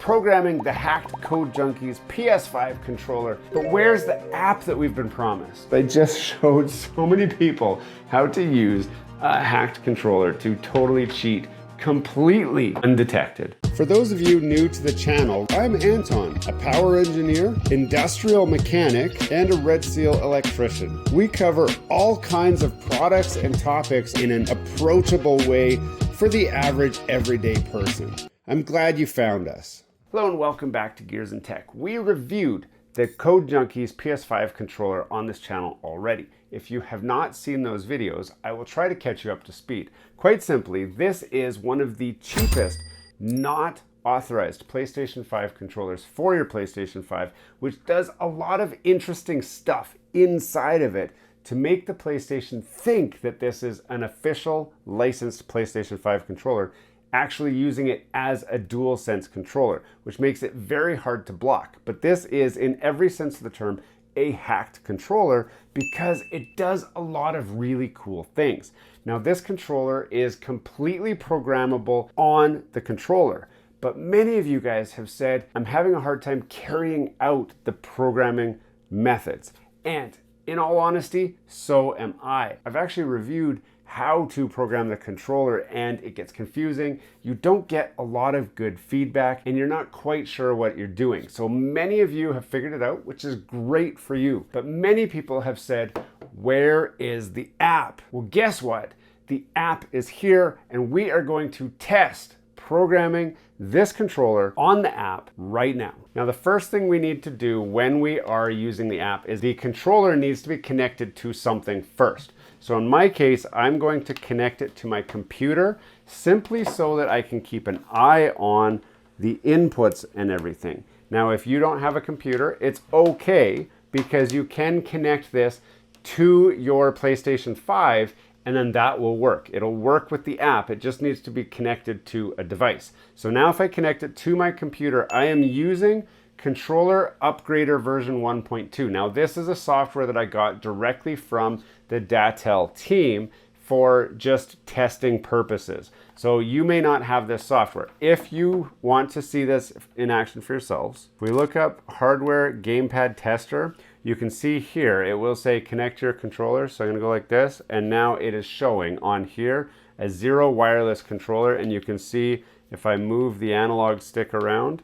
programming the hacked Codejunkies PS5 controller, but where's the app that we've been promised? I just showed so many people how to use a hacked controller to totally cheat completely undetected. For those of you new to the channel, I'm Anton, a power engineer, industrial mechanic, and a Red Seal electrician. We cover all kinds of products and topics in an approachable way for the average everyday person. I'm glad you found us. Hello and welcome back to Gears and Tech. We reviewed the Codejunkies PS5 controller on this channel already. If you have not seen those videos, I will try to catch you up to speed. Quite simply, this is one of the cheapest not authorized PlayStation 5 controllers for your PlayStation 5, which does a lot of interesting stuff inside of it to make the PlayStation think that this is an official licensed PlayStation 5 controller, actually using it as a DualSense controller, which makes it very hard to block. But this is, in every sense of the term, a hacked controller because it does a lot of really cool things. Now, this controller is completely programmable on the controller, but many of you guys have said, I'm having a hard time carrying out the programming methods. And in all honesty, so am I. I've actually reviewed how to program the controller and it gets confusing. You don't get a lot of good feedback and you're not quite sure what you're doing. So many of you have figured it out, which is great for you. But many people have said, where is the app? Well, guess what? The app is here and we are going to test programming this controller on the app right now. Now, the first thing we need to do when we are using the app is the controller needs to be connected to something first. So in my case, I'm going to connect it to my computer simply so that I can keep an eye on the inputs and everything. Now, if you don't have a computer, it's okay because you can connect this to your PlayStation 5 and then that will work. It'll work with the app. It just needs to be connected to a device. So now if I connect it to my computer, I am using Controller Upgrader version 1.2. Now this is a software that I got directly from the Datel team for just testing purposes. So you may not have this software. If you want to see this in action for yourselves, if we look up hardware gamepad tester, you can see here, it will say connect your controller. So I'm gonna go like this, and now it is showing on here a zero wireless controller. And you can see if I move the analog stick around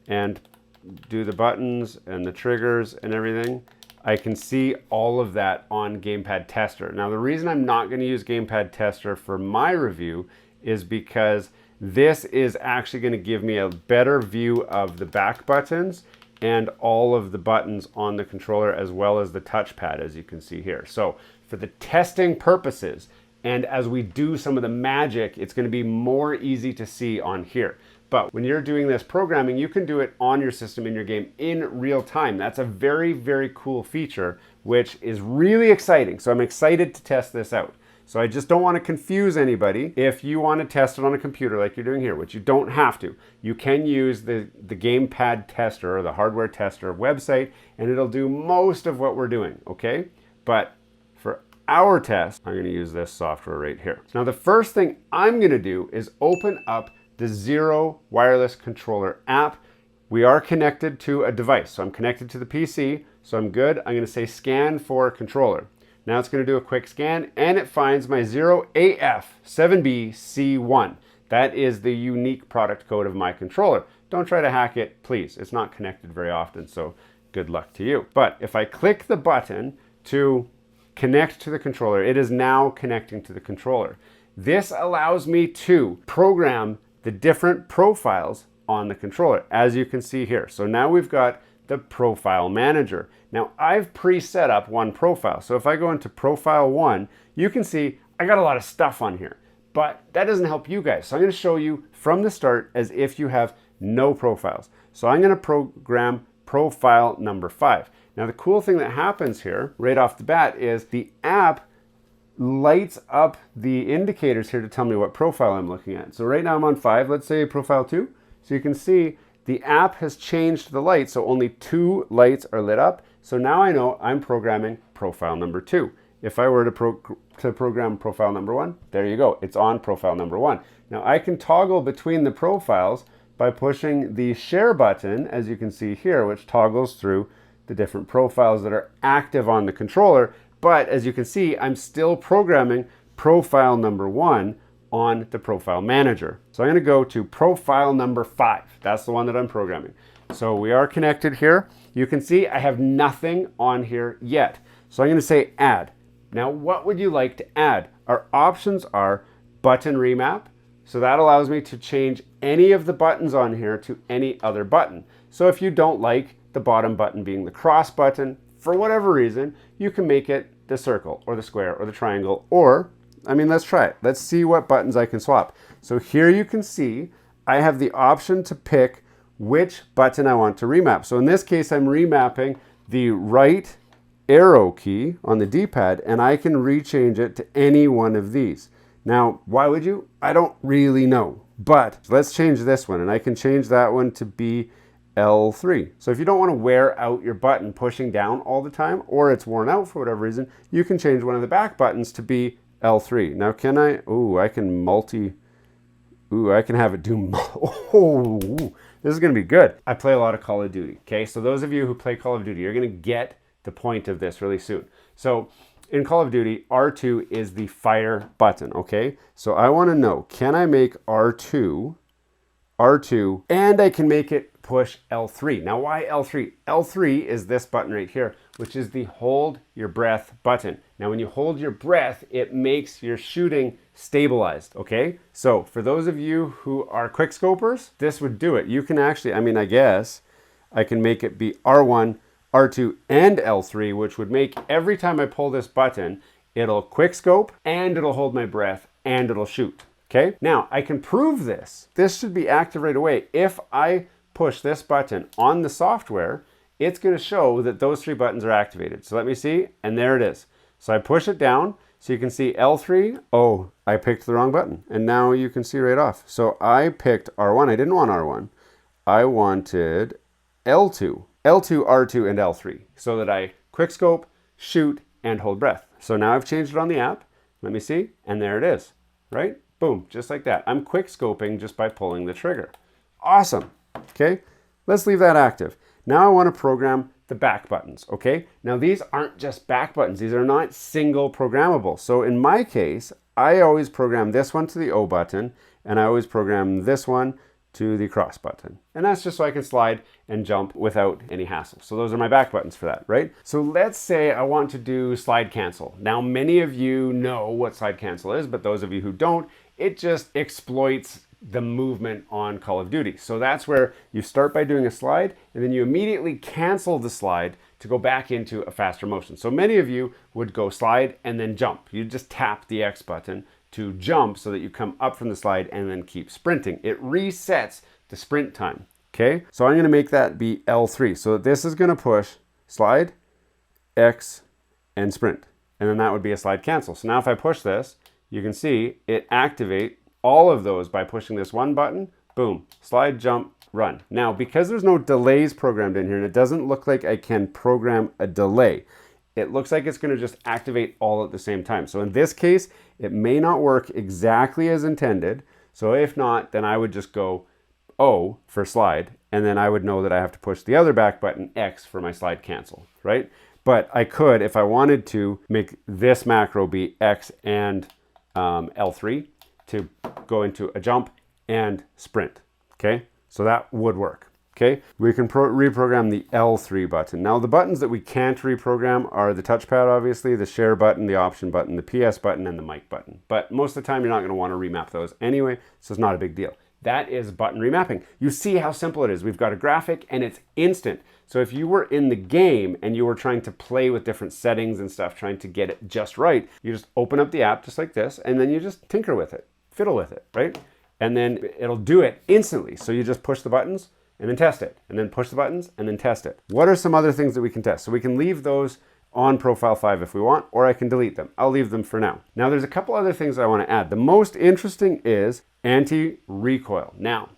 and do the buttons and the triggers and everything, I can see all of that on Gamepad Tester. Now, the reason I'm not going to use Gamepad Tester for my review is because this is actually going to give me a better view of the back buttons and all of the buttons on the controller as well as the touchpad, as you can see here. So for the testing purposes, and as we do some of the magic, it's going to be more easy to see on here. But when you're doing this programming, you can do it on your system in your game in real time. That's a very, very cool feature, which is really exciting. So I'm excited to test this out. So I just don't want to confuse anybody. If you want to test it on a computer like you're doing here, which you don't have to, you can use the Gamepad Tester or the hardware tester website, and it'll do most of what we're doing, okay? But for our test, I'm going to use this software right here. Now, the first thing I'm going to do is open up the Zero Wireless Controller app. We are connected to a device. So I'm connected to the PC, so I'm good. I'm going to say scan for controller. Now it's going to do a quick scan and it finds my 0AF7BC1. That is the unique product code of my controller. Don't try to hack it, please. It's not connected very often, so good luck to you. But if I click the button to connect to the controller, it is now connecting to the controller. This allows me to program the different profiles on the controller, as you can see here. So now we've got the profile manager. Now I've pre-set up one profile. So if I go into profile 1, you can see I got a lot of stuff on here, but that doesn't help you guys. So I'm gonna show you from the start as if you have no profiles. So I'm gonna program profile number 5. Now the cool thing that happens here right off the bat is the app lights up the indicators here to tell me what profile I'm looking at. So right now I'm on 5, let's say profile 2. So you can see the app has changed the light, so only 2 lights are lit up. So now I know I'm programming profile number 2. If I were to program profile number 1, there you go, it's on profile number 1. Now I can toggle between the profiles by pushing the share button, as you can see here, which toggles through the different profiles that are active on the controller. But as you can see, I'm still programming profile number 1 on the profile manager. So I'm going to go to profile number 5. That's the one that I'm programming. So we are connected here. You can see I have nothing on here yet. So I'm going to say add. Now, what would you like to add? Our options are button remap. So that allows me to change any of the buttons on here to any other button. So if you don't like the bottom button being the cross button, for whatever reason, you can make it the circle or the square or the triangle, or, I mean, let's try it. Let's see what buttons I can swap. So here you can see I have the option to pick which button I want to remap. So in this case, I'm remapping the right arrow key on the D-pad, and I can rechange it to any one of these. Now, why would you? I don't really know, but let's change this one, and I can change that one to be L3. So if you don't want to wear out your button pushing down all the time, or it's worn out for whatever reason, you can change one of the back buttons to be L3. Now can I, I can I can have it do, this is gonna be good. I play a lot of Call of Duty, okay? So those of you who play Call of Duty, you're gonna get the point of this really soon. So in Call of Duty, R2 is the fire button, okay? So I wanna know, can I make R2, and I can make it push L3. Now why L3? L3 is this button right here, which is the hold your breath button. Now when you hold your breath, it makes your shooting stabilized, okay? So for those of you who are quick scopers, this would do it. You can actually, I guess I can make it be R1, R2, and L3, which would make every time I pull this button, it'll quick scope and it'll hold my breath and it'll shoot, okay? Now I can prove this. This should be active right away. If I push this button on the software, it's going to show that those 3 buttons are activated. So let me see, and there it is. So I push it down, so you can see L3. Oh, I picked the wrong button, and now you can see right off. So I picked R1. I didn't want R1. I wanted L2. L2, R2, and L3, so that I quick scope, shoot, and hold breath. So now I've changed it on the app. Let me see, and there it is, right? Boom, just like that. I'm quick scoping just by pulling the trigger. Awesome. Okay, let's leave that active. Now I want to program the back buttons, okay? Now these aren't just back buttons. These are not single programmable. So in my case, I always program this one to the O button, and I always program this one to the cross button. And that's just so I can slide and jump without any hassle. So those are my back buttons for that, right? So let's say I want to do slide cancel. Now many of you know what slide cancel is, but those of you who don't, it just exploits the movement on Call of Duty. So that's where you start by doing a slide and then you immediately cancel the slide to go back into a faster motion. So many of you would go slide and then jump. You just tap the X button to jump so that you come up from the slide and then keep sprinting. It resets the sprint time, okay? So I'm gonna make that be L3. So this is gonna push slide, X, and sprint. And then that would be a slide cancel. So now if I push this, you can see it activate all of those by pushing this one button, boom, slide, jump, run. Now, because there's no delays programmed in here, and it doesn't look like I can program a delay, it looks like it's gonna just activate all at the same time. So in this case, it may not work exactly as intended. So if not, then I would just go O for slide, and then I would know that I have to push the other back button, X, for my slide cancel, right? But I could, if I wanted to, make this macro be X and L3, to go into a jump and sprint, okay? So that would work, okay? We can reprogram the L3 button. Now the buttons that we can't reprogram are the touchpad, obviously, the share button, the option button, the PS button, and the mic button. But most of the time you're not gonna wanna remap those anyway, so it's not a big deal. That is button remapping. You see how simple it is. We've got a graphic and it's instant. So if you were in the game and you were trying to play with different settings and stuff, trying to get it just right, you just open up the app just like this, and then you just tinker with it. Fiddle with it, right? And then it'll do it instantly. So you just push the buttons and then test it, and then push the buttons and then test it. What are some other things that we can test? So we can leave those on profile 5 if we want, or I can delete them. I'll leave them for now. Now there's a couple other things I want to add. The most interesting is anti-recoil. Now,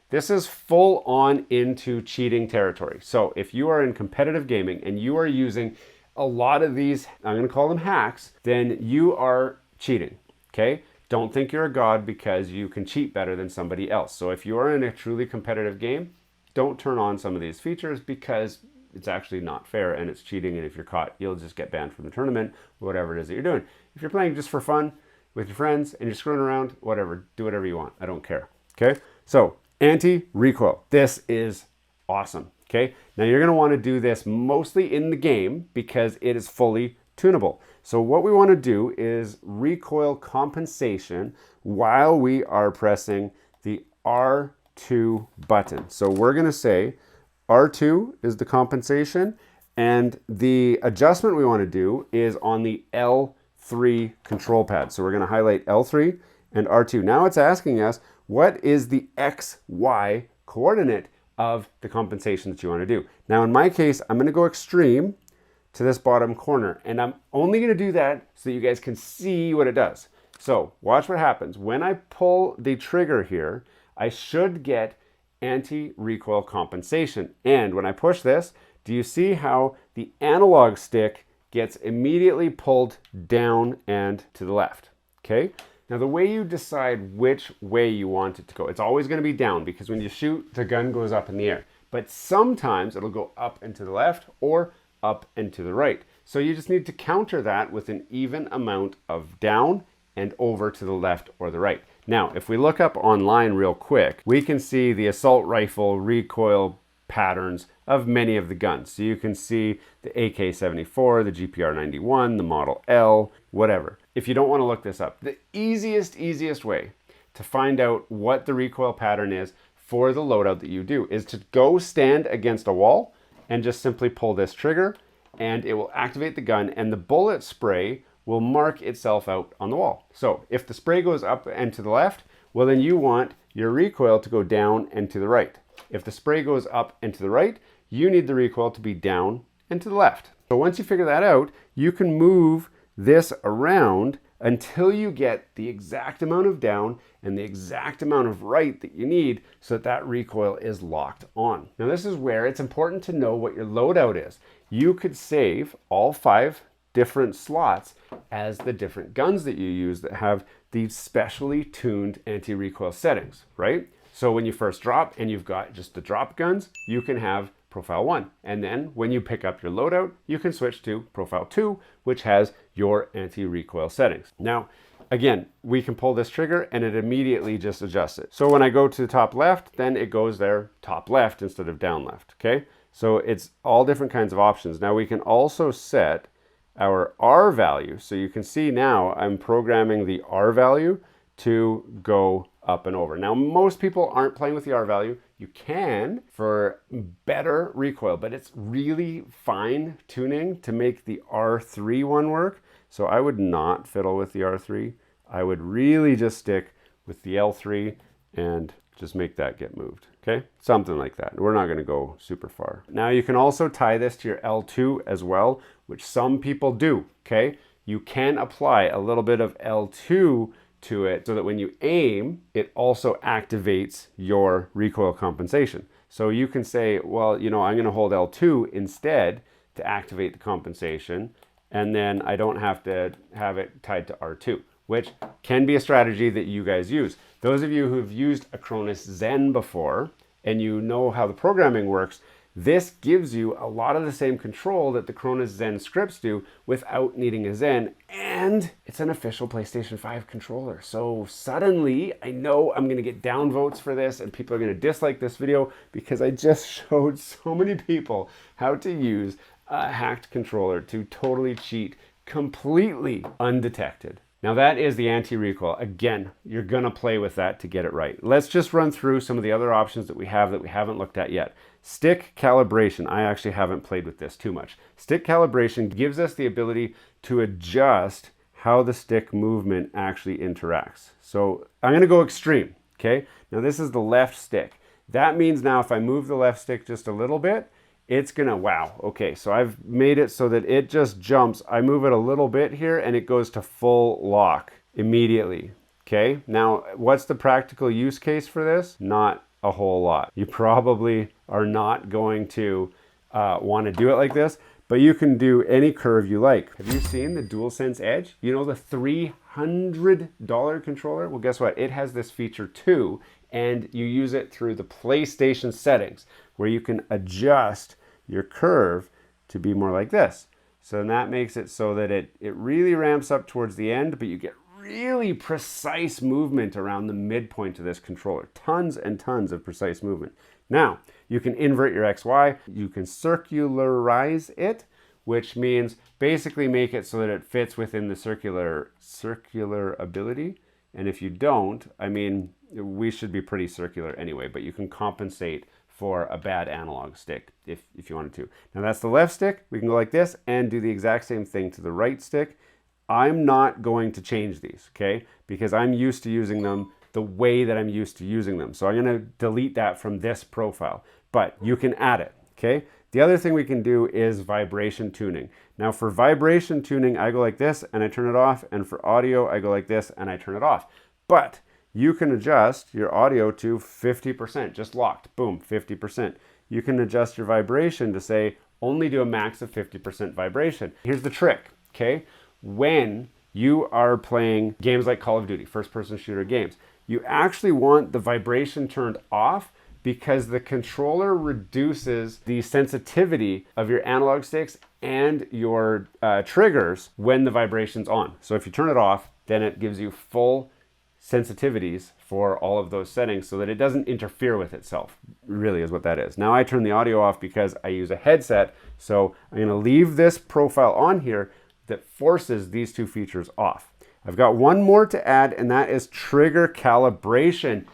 this is full on into cheating territory. So if you are in competitive gaming and you are using a lot of these, I'm going to call them hacks, then you are cheating, okay? don't think you're a god because you can cheat better than somebody else. So if you're in a truly competitive game, don't turn on some of these features because it's actually not fair and it's cheating. And if you're caught, you'll just get banned from the tournament or whatever it is that you're doing. If you're playing just for fun with your friends and you're screwing around, whatever, do whatever you want. I don't care. Okay. So anti-recoil. This is awesome. Okay. Now you're going to want to do this mostly in the game because it is fully tunable. So what we want to do is recoil compensation while we are pressing the R2 button. So we're going to say R2 is the compensation, and the adjustment we want to do is on the L3 control pad. So we're going to highlight L3 and R2. Now it's asking us, what is the XY coordinate of the compensation that you want to do? Now in my case, I'm going to go extreme to this bottom corner, and I'm only going to do that so that you guys can see what it does. So watch what happens. When I pull the trigger here, I should get anti-recoil compensation. And when I push this, do you see how the analog stick gets immediately pulled down and to the left? Okay. Now the way you decide which way you want it to go, it's always going to be down because when you shoot, the gun goes up in the air. But sometimes it'll go up and to the left or up and to the right. So you just need to counter that with an even amount of down and over to the left or the right. Now, if we look up online real quick, we can see the assault rifle recoil patterns of many of the guns. So you can see the AK-74, the GPR-91, the Model L, whatever. If you don't want to look this up, the easiest way to find out what the recoil pattern is for the loadout that you do is to go stand against a wall and just simply pull this trigger and it will activate the gun and the bullet spray will mark itself out on the wall. So if the spray goes up and to the left, well then you want your recoil to go down and to the right. If the spray goes up and to the right, you need the recoil to be down and to the left. So once you figure that out, you can move this around until you get the exact amount of down and the exact amount of right that you need so that that recoil is locked on. Now this is where it's important to know what your loadout is. You could save all 5 different slots as the different guns that you use that have these specially tuned anti-recoil settings, right? So when you first drop and you've got just the drop guns, you can have Profile 1. And then when you pick up your loadout, you can switch to Profile 2, which has your anti-recoil settings. Now, again, we can pull this trigger and it immediately just adjusts it. So when I go to the top left, then it goes there top left instead of down left, okay? So it's all different kinds of options. Now we can also set our R value. So you can see now I'm programming the R value to go up and over. Now, most people aren't playing with the R value. You can for better recoil, but it's really fine tuning to make the R3 one work. So I would not fiddle with the R3. I would really just stick with the L3 and just make that get moved. Okay, something like that. We're not going to go super far. Now you can also tie this to your L2 as well, which some people do. Okay, you can apply a little bit of L2 to it so that when you aim, it also activates your recoil compensation. So you can say, well, you know, I'm going to hold L2 instead to activate the compensation, and then I don't have to have it tied to R2, which can be a strategy that you guys use. Those of you who've used a Cronus Zen before and you know how the programming works, this gives you a lot of the same control that the Cronus Zen scripts do without needing a Zen, and it's an official PlayStation 5 controller. So suddenly, I know I'm gonna get downvotes for this and people are gonna dislike this video because I just showed so many people how to use a hacked controller to totally cheat completely undetected. Now that is the anti-recoil. Again, you're gonna play with that to get it right. Let's just run through some of the other options that we haven't looked at yet. Stick calibration. I actually haven't played with this too much. Stick calibration gives us the ability to adjust how the stick movement actually interacts. So I'm gonna go extreme, okay? Now this is the left stick. That means now if I move the left stick just a little bit, it's gonna, wow, okay, so I've made it so that it just jumps. I move it a little bit here and it goes to full lock immediately, okay? Now, what's the practical use case for this? Not a whole lot. You probably are not going to want to do it like this, but you can do any curve you like. Have you seen the DualSense Edge? You know, the $300 controller? Well, guess what? It has this feature too, and you use it through the PlayStation settings, where you can adjust your curve to be more like this. So that makes it so that it really ramps up towards the end, but you get really precise movement around the midpoint of this controller. Tons and tons of precise movement. Now, you can invert your XY, you can circularize it, which means basically make it so that it fits within the circular ability. And if you don't, I mean, we should be pretty circular anyway, but you can compensate for a bad analog stick if you wanted to. Now that's the left stick. We can go like this and do the exact same thing to the right stick. I'm not going to change these, okay? Because I'm used to using them the way that I'm used to using them. So I'm gonna delete that from this profile, but you can add it, okay? The other thing we can do is vibration tuning. Now for vibration tuning, I go like this and I turn it off, and for audio, I go like this and I turn it off. But you can adjust your audio to 50%, just locked, boom, 50%. You can adjust your vibration to say, only do a max of 50% vibration. Here's the trick, okay? When you are playing games like Call of Duty, first-person shooter games, you actually want the vibration turned off, because the controller reduces the sensitivity of your analog sticks and your triggers when the vibration's on. So if you turn it off, then it gives you full sensitivities for all of those settings so that it doesn't interfere with itself, really is what that is. Now I turn the audio off because I use a headset, so I'm gonna leave this profile on here that forces these two features off. I've got one more to add, and that is trigger calibration.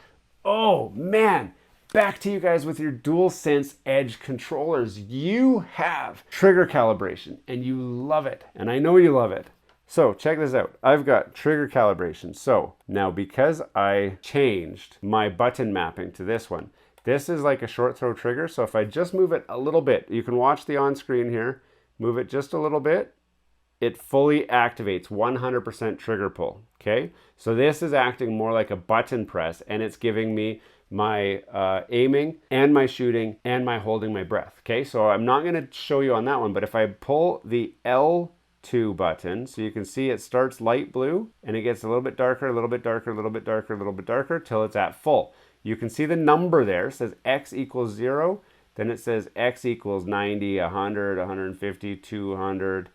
Oh man, back to you guys with your DualSense Edge controllers. You have trigger calibration and you love it, and I know you love it. So check this out. I've got trigger calibration. So now because I changed my button mapping to this one, this is like a short throw trigger. So if I just move it a little bit, you can watch the on screen here, move it just a little bit, it fully activates 100% trigger pull, okay? So this is acting more like a button press, and it's giving me my aiming and my shooting and my holding my breath, okay? So I'm not gonna show you on that one, but if I pull the L2 button, so you can see it starts light blue and it gets a little bit darker, a little bit darker, a little bit darker, a little bit darker till it's at full. You can see the number there, it says X equals 0, then it says X equals 90, 100, 150, 200,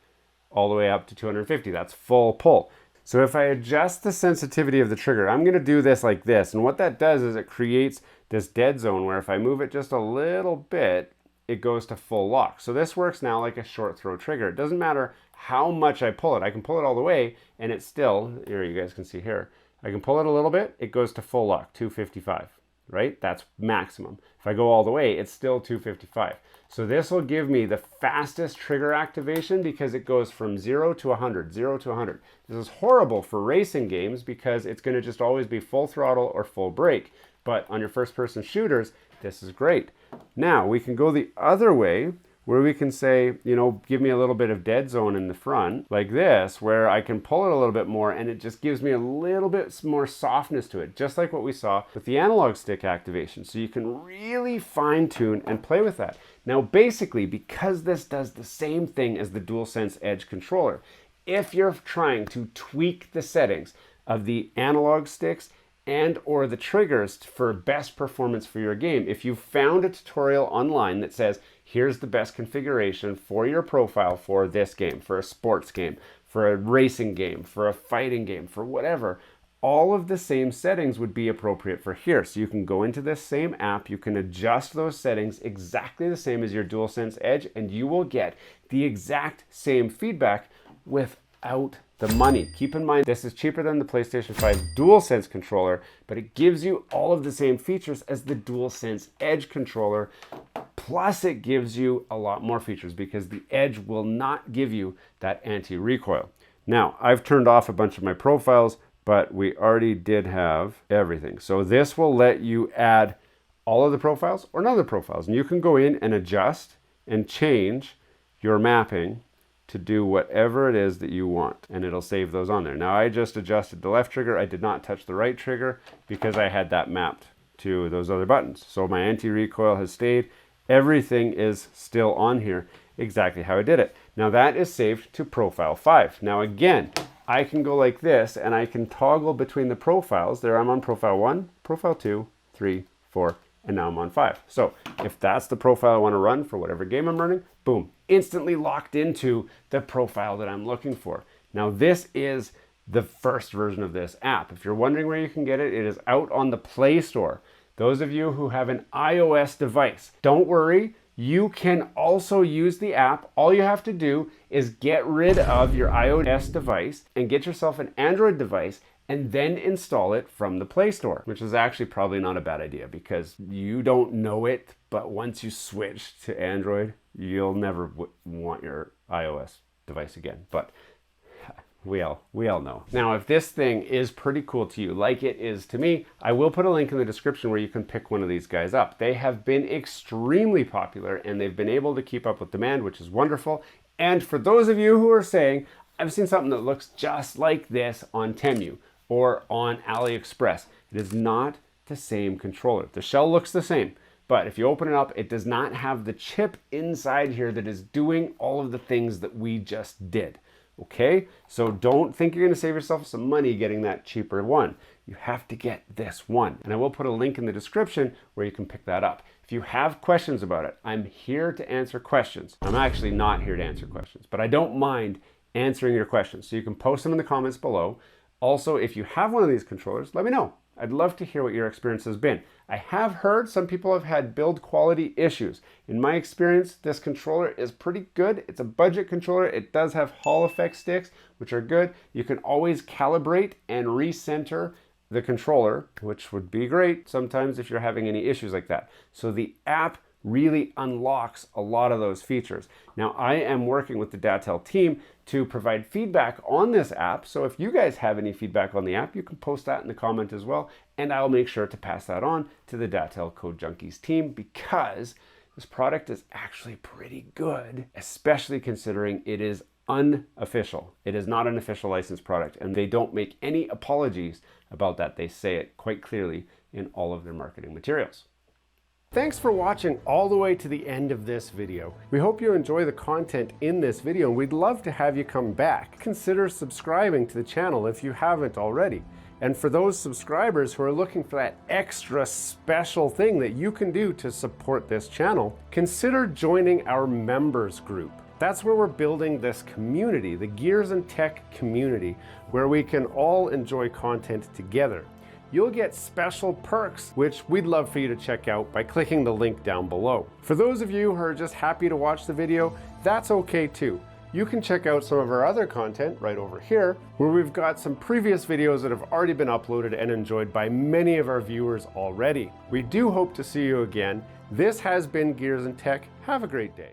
all the way up to 250. That's full pull. So if I adjust the sensitivity of the trigger, I'm gonna do this like this. And what that does is it creates this dead zone where if I move it just a little bit, it goes to full lock. So this works now like a short throw trigger. It doesn't matter how much I pull it. I can pull it all the way and it's still, here you guys can see here, I can pull it a little bit, it goes to full lock, 255, right? That's maximum. If I go all the way, it's still 255. So this will give me the fastest trigger activation because it goes from 0 to 100, 0 to 100. This is horrible for racing games because it's going to just always be full throttle or full brake. But on your first-person shooters, this is great. Now, we can go the other way where we can say, you know, give me a little bit of dead zone in the front, like this, where I can pull it a little bit more and it just gives me a little bit more softness to it, just like what we saw with the analog stick activation. So you can really fine-tune and play with that. Now, basically, because this does the same thing as the DualSense Edge controller, if you're trying to tweak the settings of the analog sticks and or the triggers for best performance for your game, if you found a tutorial online that says, here's the best configuration for your profile for this game, for a sports game, for a racing game, for a fighting game, for whatever, all of the same settings would be appropriate for here. So you can go into this same app, you can adjust those settings exactly the same as your DualSense Edge, and you will get the exact same feedback without the money. Keep in mind, this is cheaper than the PlayStation 5 DualSense controller, but it gives you all of the same features as the DualSense Edge controller. Plus it gives you a lot more features because the Edge will not give you that anti-recoil. Now, I've turned off a bunch of my profiles, but we already did have everything. So this will let you add all of the profiles or none of the profiles. And you can go in and adjust and change your mapping to do whatever it is that you want, and it'll save those on there. Now I just adjusted the left trigger. I did not touch the right trigger because I had that mapped to those other buttons. So my anti-recoil has stayed. Everything is still on here. exactly how I did it. Now that is saved to profile 5. Now again, I can go like this and I can toggle between the profiles. There I'm on profile 1, profile 2, 3, 4, and now I'm on 5. So if that's the profile I want to run for whatever game I'm running, boom, instantly locked into the profile that I'm looking for. Now this is the first version of this app. If you're wondering where you can get it, it is out on the Play Store. Those of you who have an iOS device, don't worry, you can also use the app. All you have to do is get rid of your iOS device and get yourself an Android device and then install it from the Play Store, which is actually probably not a bad idea because you don't know it, but once you switch to Android, you'll never want your iOS device again. But we all know. Now, if this thing is pretty cool to you, like it is to me, I will put a link in the description where you can pick one of these guys up. They have been extremely popular and they've been able to keep up with demand, which is wonderful. And for those of you who are saying, I've seen something that looks just like this on Temu or on AliExpress, it is not the same controller. The shell looks the same, but if you open it up, it does not have the chip inside here that is doing all of the things that we just did. Okay, so don't think you're going to save yourself some money getting that cheaper one. You have to get this one. And I will put a link in the description where you can pick that up. If you have questions about it, I'm here to answer questions. I'm actually not here to answer questions, but I don't mind answering your questions. So you can post them in the comments below. Also, if you have one of these controllers, let me know. I'd love to hear what your experience has been. I have heard some people have had build quality issues. In my experience, this controller is pretty good. It's a budget controller. It does have Hall effect sticks, which are good. You can always calibrate and recenter the controller, which would be great sometimes if you're having any issues like that. So the app really unlocks a lot of those features. Now, I am working with the Datel team to provide feedback on this app. So if you guys have any feedback on the app, you can post that in the comment as well. And I'll make sure to pass that on to the Datel Codejunkies team because this product is actually pretty good, especially considering it is unofficial. It is not an official licensed product and they don't make any apologies about that. They say it quite clearly in all of their marketing materials. Thanks for watching all the way to the end of this video. We hope you enjoy the content in this video and we'd love to have you come back. Consider subscribing to the channel if you haven't already. And for those subscribers who are looking for that extra special thing that you can do to support this channel, consider joining our members group. That's where we're building this community, the Gears and Tech community, where we can all enjoy content together. You'll get special perks, which we'd love for you to check out by clicking the link down below. For those of you who are just happy to watch the video, that's okay too. You can check out some of our other content right over here, where we've got some previous videos that have already been uploaded and enjoyed by many of our viewers already. We do hope to see you again. This has been Gears and Tech. Have a great day.